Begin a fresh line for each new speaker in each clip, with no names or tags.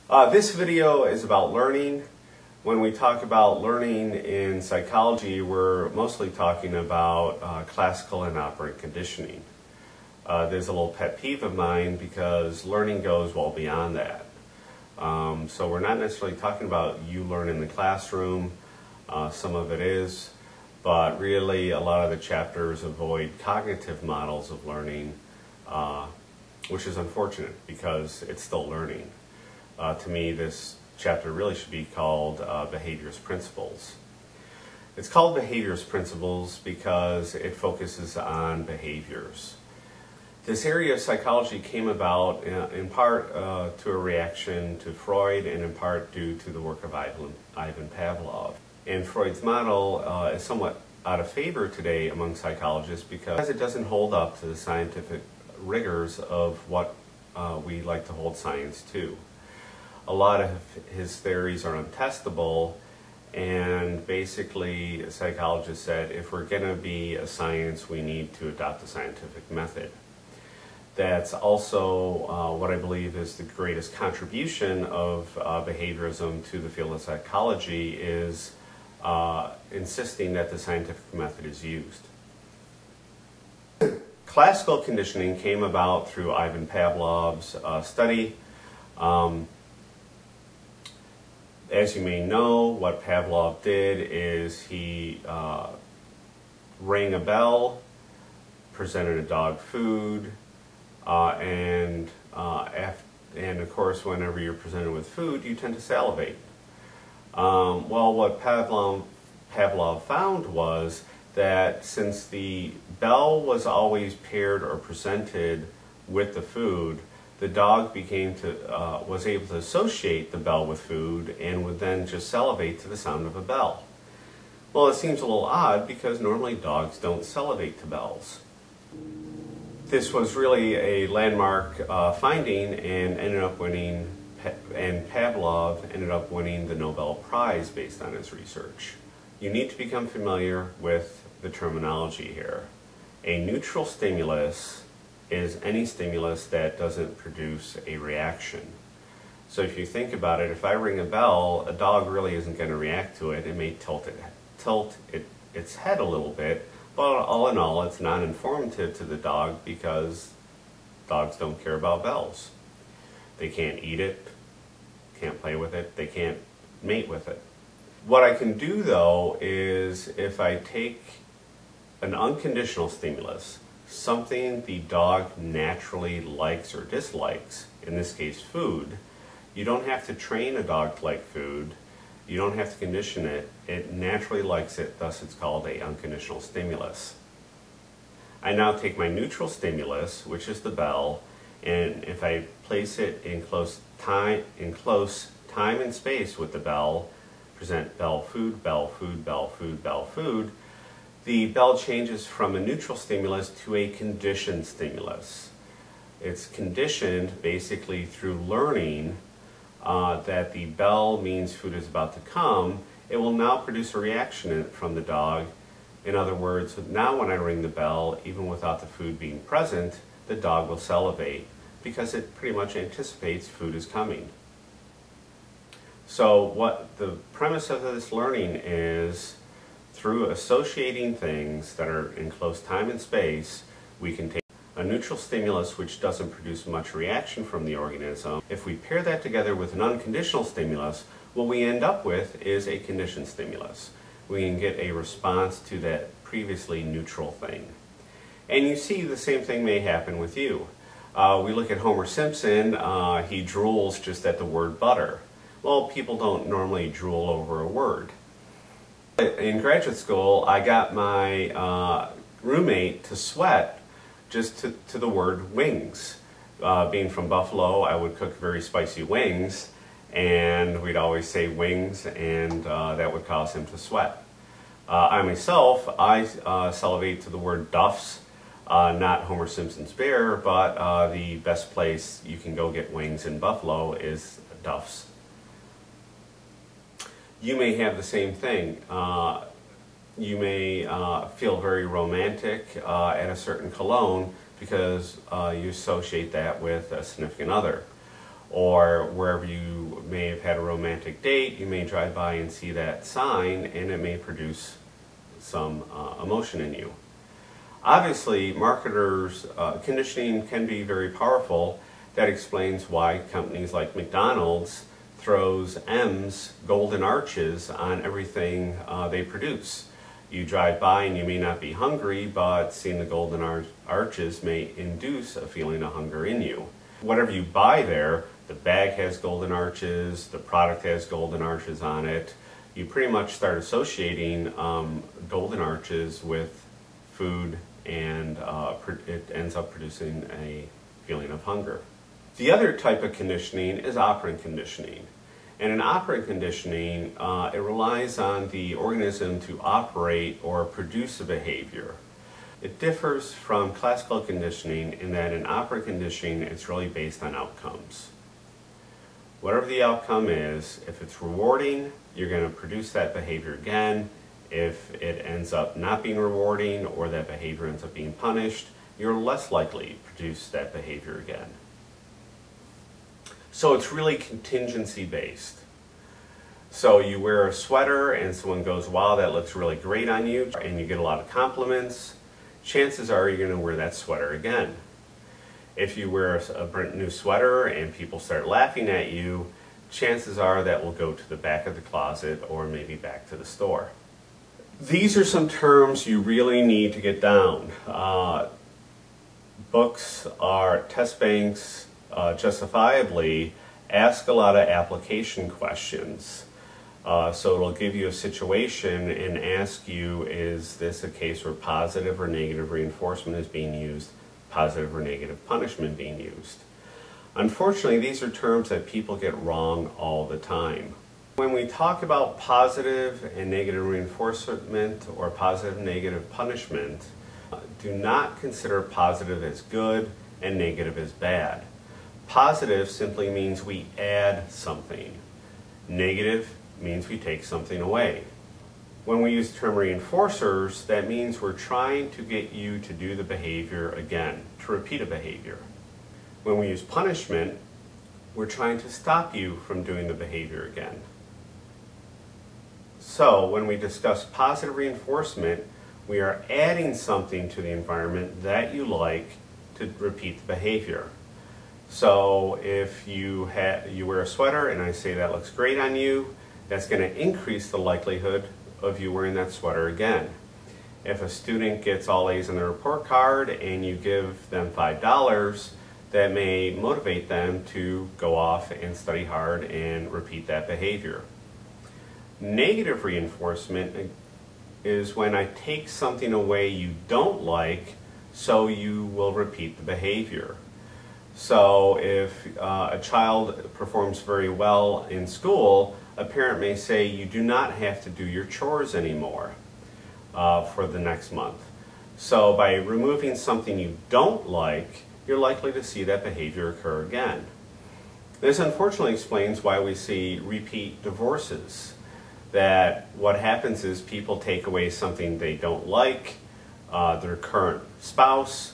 This video is about learning. When we talk about learning in psychology, we're mostly talking about classical and operant conditioning. There's a little pet peeve of mine because learning goes well beyond that. So we're not necessarily talking about you learn in the classroom. Some of it is, but really a lot of the chapters avoid cognitive models of learning, which is unfortunate because it's still learning. To me, this chapter really should be called Behaviorist Principles. It's called Behaviorist Principles because it focuses on behaviors. This area of psychology came about in part to a reaction to Freud and in part due to the work of Ivan Pavlov. And Freud's model is somewhat out of favor today among psychologists because it doesn't hold up to the scientific rigors of what we like to hold science to. A lot of his theories are untestable, and basically psychologists said if we're going to be a science, we need to adopt the scientific method. That's also what I believe is the greatest contribution of behaviorism to the field of psychology is insisting that the scientific method is used. Classical conditioning came about through Ivan Pavlov's study. As you may know, what Pavlov did is he rang a bell, presented a dog food, and of course whenever you're presented with food you tend to salivate. Well, what Pavlov found was that since the bell was always paired or presented with the food, the dog was able to associate the bell with food and would then just salivate to the sound of a bell. Well, it seems a little odd because normally dogs don't salivate to bells. This was really a landmark finding and Pavlov ended up winning the Nobel Prize based on his research. You need to become familiar with the terminology here. A neutral stimulus is any stimulus that doesn't produce a reaction. So if you think about it, if I ring a bell, a dog really isn't going to react to it. It may tilt its head a little bit, but all in all, it's not informative to the dog because dogs don't care about bells. They can't eat it, can't play with it, they can't mate with it. What I can do though is if I take an unconditional stimulus, something the dog naturally likes or dislikes, in this case food, you don't have to train a dog to like food, you don't have to condition it, it naturally likes it, thus it's called an unconditional stimulus. I now take my neutral stimulus, which is the bell, and if I place it in close time and space with the bell, present bell, food, bell, food, bell, food, bell, food, the bell changes from a neutral stimulus to a conditioned stimulus. It's conditioned basically through learning that the bell means food is about to come. It will now produce a reaction from the dog. In other words, now when I ring the bell, even without the food being present, the dog will salivate because it pretty much anticipates food is coming. So what the premise of this learning is, through associating things that are in close time and space, we can take a neutral stimulus which doesn't produce much reaction from the organism. If we pair that together with an unconditional stimulus, what we end up with is a conditioned stimulus. We can get a response to that previously neutral thing. And you see the same thing may happen with you. We look at Homer Simpson, he drools just at the word butter. Well, people don't normally drool over a word. In graduate school, I got my roommate to sweat just to the word wings. Being from Buffalo, I would cook very spicy wings, and we'd always say wings, and that would cause him to sweat. I myself, I salivate to the word Duff's, not Homer Simpson's bear, but the best place you can go get wings in Buffalo is Duff's. You may have the same thing. You may feel very romantic at a certain cologne because you associate that with a significant other. Or wherever you may have had a romantic date, you may drive by and see that sign, and it may produce some emotion in you. Obviously, marketers' conditioning can be very powerful. That explains why companies like McDonald's throws M's, golden arches, on everything they produce. You drive by and you may not be hungry, but seeing the golden arches may induce a feeling of hunger in you. Whatever you buy there, the bag has golden arches, the product has golden arches on it. You pretty much start associating golden arches with food, and it ends up producing a feeling of hunger. The other type of conditioning is operant conditioning. And in operant conditioning, it relies on the organism to operate or produce a behavior. It differs from classical conditioning in that in operant conditioning, it's really based on outcomes. Whatever the outcome is, if it's rewarding, you're going to produce that behavior again. If it ends up not being rewarding or that behavior ends up being punished, you're less likely to produce that behavior again. So it's really contingency based. So you wear a sweater and someone goes, wow, that looks really great on you, and you get a lot of compliments, chances are you're going to wear that sweater again. If you wear a brand new sweater and people start laughing at you, chances are that will go to the back of the closet or maybe back to the store. These are some terms you really need to get down. Books are test banks. Justifiably ask a lot of application questions. So it'll give you a situation and ask you, is this a case where positive or negative reinforcement is being used, positive or negative punishment being used? Unfortunately, these are terms that people get wrong all the time. When we talk about positive and negative reinforcement or positive and negative punishment, do not consider positive as good and negative as bad. Positive simply means we add something. Negative means we take something away. When we use the term reinforcers, that means we're trying to get you to do the behavior again, to repeat a behavior. When we use punishment, we're trying to stop you from doing the behavior again. So when we discuss positive reinforcement, we are adding something to the environment that you like to repeat the behavior. So if you wear a sweater and I say that looks great on you, that's going to increase the likelihood of you wearing that sweater again. If a student gets all A's on their report card and you give them $5, that may motivate them to go off and study hard and repeat that behavior. Negative reinforcement is when I take something away you don't like so you will repeat the behavior. So if a child performs very well in school, a parent may say you do not have to do your chores anymore for the next month. So by removing something you don't like, you're likely to see that behavior occur again. This unfortunately explains why we see repeat divorces. That what happens is people take away something they don't like, their current spouse,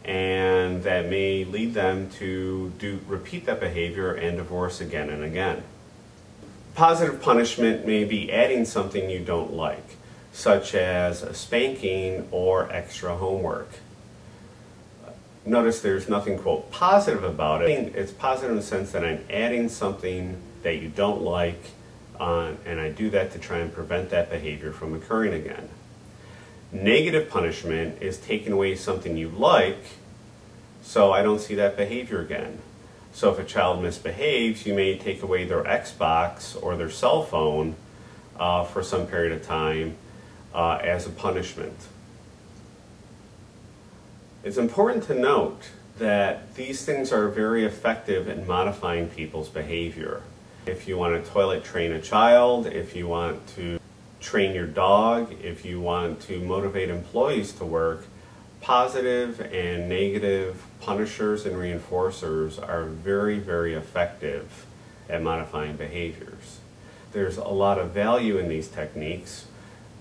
and that may lead them to repeat that behavior and divorce again and again. Positive punishment may be adding something you don't like, such as a spanking or extra homework. Notice there's nothing, quote, positive about it. It's positive in the sense that I'm adding something that you don't like, and I do that to try and prevent that behavior from occurring again. Negative punishment is taking away something you like, so I don't see that behavior again. So if a child misbehaves, you may take away their Xbox or their cell phone for some period of time as a punishment. It's important to note that these things are very effective in modifying people's behavior. If you want to toilet train a child, if you want to train your dog, if you want to motivate employees to work, positive and negative punishers and reinforcers are very, very effective at modifying behaviors. There's a lot of value in these techniques.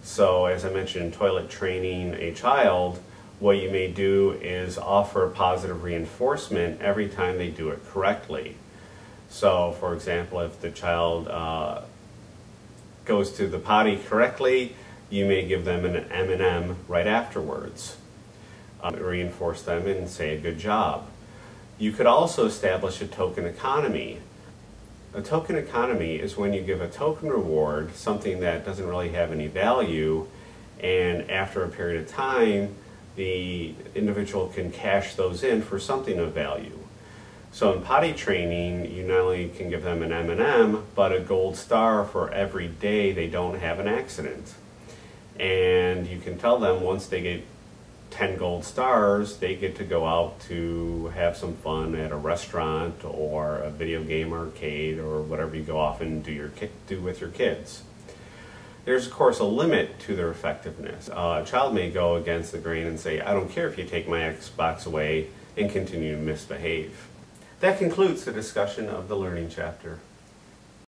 So as I mentioned, toilet training a child, what you may do is offer positive reinforcement every time they do it correctly. So, for example, if the child goes to the potty correctly, you may give them an M&M right afterwards. Reinforce them and say a good job. You could also establish a token economy. A token economy is when you give a token reward, something that doesn't really have any value, and after a period of time, the individual can cash those in for something of value. So in potty training, you not only can give them an M&M, but a gold star for every day they don't have an accident. And you can tell them once they get 10 gold stars, they get to go out to have some fun at a restaurant or a video game arcade or whatever you go off and do with your kids. There's, of course, a limit to their effectiveness. A child may go against the grain and say, I don't care if you take my Xbox away, and continue to misbehave. That concludes the discussion of the learning chapter.